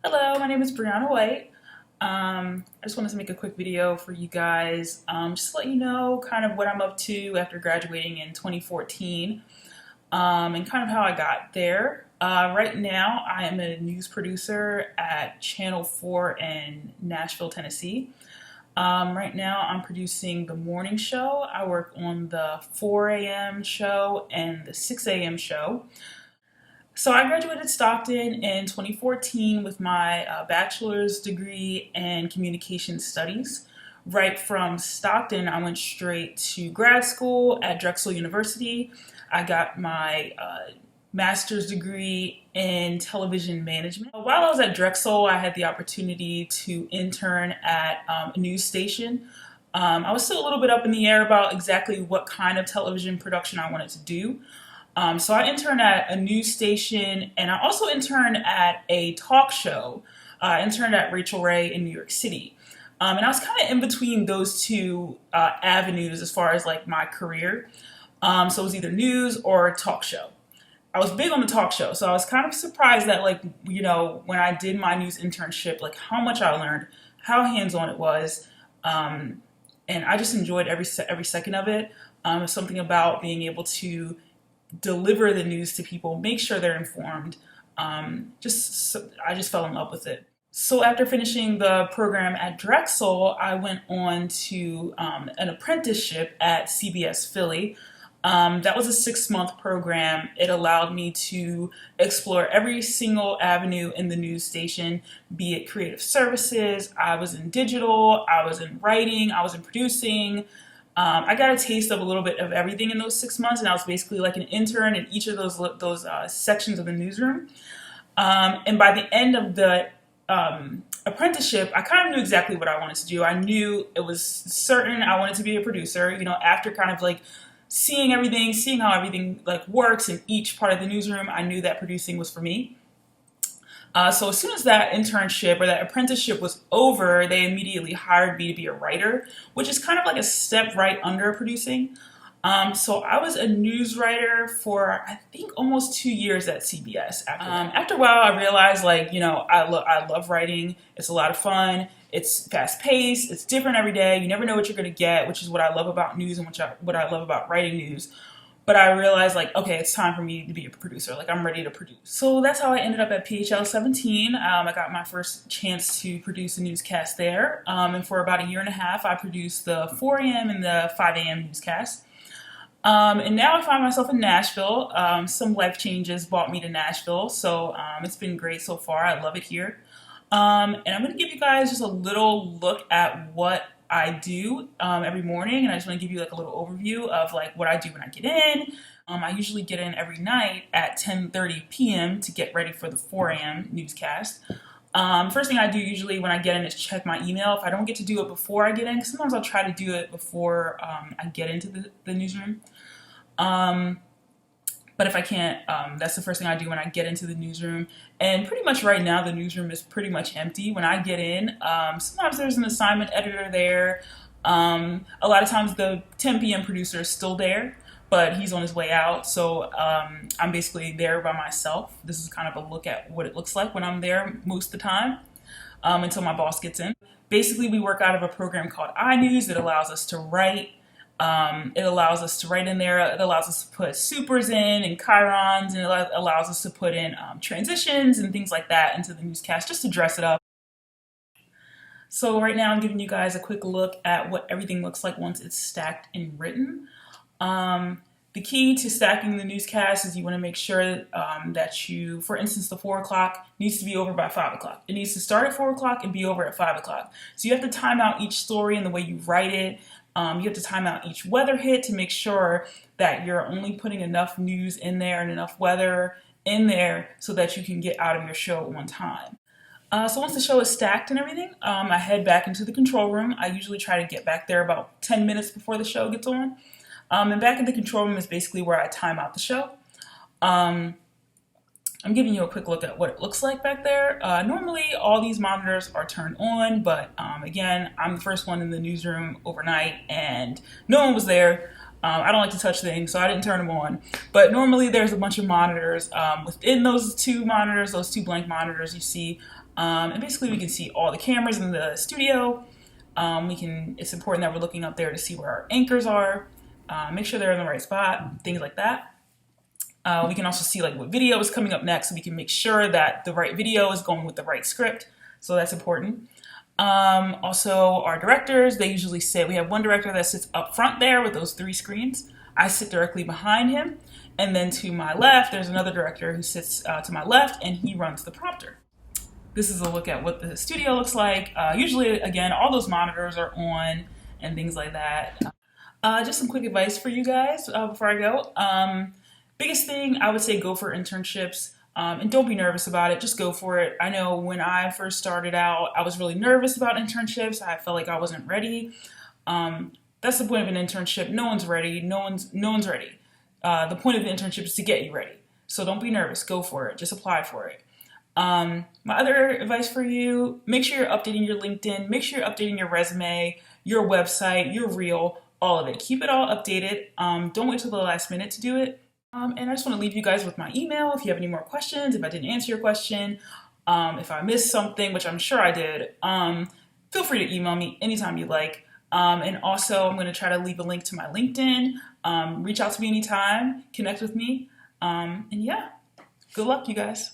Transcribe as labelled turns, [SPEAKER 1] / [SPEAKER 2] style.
[SPEAKER 1] Hello, my name is Briana White. I just wanted to make a quick video for you guys, just to let you know kind of what I'm up to after graduating in 2014, and kind of how I got there. Right now, I am a news producer at Channel 4 in Nashville, Tennessee. Right now, I'm producing the morning show. I work on the 4 a.m. show and the 6 a.m. show. So I graduated Stockton in 2014 with my bachelor's degree in communication studies. Right from Stockton, I went straight to grad school at Drexel University. I got my master's degree in television management. While I was at Drexel, I had the opportunity to intern at a news station. I was still a little bit up in the air about exactly what kind of television production I wanted to do. So I interned at a news station, and I also interned at a talk show. I interned at Rachel Ray in New York City. And I was kind of in between those two avenues as far as like my career. So it was either news or a talk show. I was big on the talk show, so I was kind of surprised that when I did my news internship, like how much I learned, how hands-on it was. And I just enjoyed every second of it. Something about being able to deliver the news to people, make sure they're informed. I just fell in love with it. So after finishing the program at Drexel, I went on to an apprenticeship at CBS Philly. That was a 6-month program. It allowed me to explore every single avenue in the news station, be it creative services. I was in digital, I was in writing, I was in producing. I got a taste of a little bit of everything in those 6 months, and I was basically like an intern in each of those sections of the newsroom. And by the end of the apprenticeship, I kind of knew exactly what I wanted to do. I knew it was certain I wanted to be a producer. After kind of like seeing everything, seeing how everything like works in each part of the newsroom, I knew that producing was for me. So as soon as that internship or that apprenticeship was over, they immediately hired me to be a writer, which is kind of like a step right under producing. So I was a news writer for, I think, almost 2 years at CBS. After a while, I realized, I love writing. It's a lot of fun. It's fast paced. It's different every day. You never know what you're going to get, which is what I love about news and what I love about writing news. But I realized, okay, it's time for me to be a producer. I'm ready to produce. So that's how I ended up at PHL 17. I got my first chance to produce a newscast there. And for about a year and a half, I produced the 4 a.m. and the 5 a.m. newscast. And now I find myself in Nashville. Some life changes brought me to Nashville. So it's been great so far. I love it here. And I'm going to give you guys just a little look at what I do every morning, and I just want to give you a little overview of what I do when I get in. I usually get in every night at 10:30 p.m. to get ready for the 4 a.m. newscast. First thing I do usually when I get in is check my email. If I don't get to do it before I get in, because sometimes I'll try to do it before I get into the newsroom. But if I can't, that's the first thing I do when I get into the newsroom. And pretty much right now, the newsroom is pretty much empty. When I get in, sometimes there's an assignment editor there. A lot of times the 10 p.m. producer is still there, but he's on his way out. So I'm basically there by myself. This is kind of a look at what it looks like when I'm there most of the time, until my boss gets in. Basically, we work out of a program called iNews that allows us to write. It allows us to write in there. It allows us to put supers in and chyrons, and it allows us to put in transitions and things like that into the newscast just to dress it up. So right now I'm giving you guys a quick look at what everything looks like once it's stacked and written. The key to stacking the newscast is you want to make sure that you, for instance, the 4 o'clock needs to be over by 5 o'clock. It needs to start at 4 o'clock and be over at 5 o'clock. So you have to time out each story and the way you write it. You have to time out each weather hit to make sure that you're only putting enough news in there and enough weather in there so that you can get out of your show on time. So once the show is stacked and everything, I head back into the control room. I usually try to get back there about 10 minutes before the show gets on. And back in the control room is basically where I time out the show. I'm giving you a quick look at what it looks like back there. Normally, all these monitors are turned on, but again, I'm the first one in the newsroom overnight, and no one was there. I don't like to touch things, so I didn't turn them on. But normally there's a bunch of monitors. Within those two monitors, those two blank monitors you see, and basically we can see all the cameras in the studio. It's important that we're looking up there to see where our anchors are, make sure they're in the right spot, things like that. We can also see like what video is coming up next, so we can make sure that the right video is going with the right script. So that's important. Also, our directors, they usually sit, we have one director that sits up front there with those 3 screens. I sit directly behind him. And then to my left, there's another director who sits to my left, and he runs the prompter. This is a look at what the studio looks like. Usually, again, all those monitors are on and things like that. Just some quick advice for you guys before I go. Biggest thing, I would say go for internships. And don't be nervous about it. Just go for it. I know when I first started out, I was really nervous about internships. I felt like I wasn't ready. That's the point of an internship. No one's ready. No one's ready. The point of the internship is to get you ready. So don't be nervous. Go for it. Just apply for it. My other advice for you, make sure you're updating your LinkedIn. Make sure you're updating your resume, your website, your reel, all of it. Keep it all updated. Don't wait till the last minute to do it. And I just want to leave you guys with my email if you have any more questions, if I didn't answer your question, if I missed something, which I'm sure I did, feel free to email me anytime you like. And also, I'm going to try to leave a link to my LinkedIn. Reach out to me anytime, connect with me. And yeah, good luck, you guys.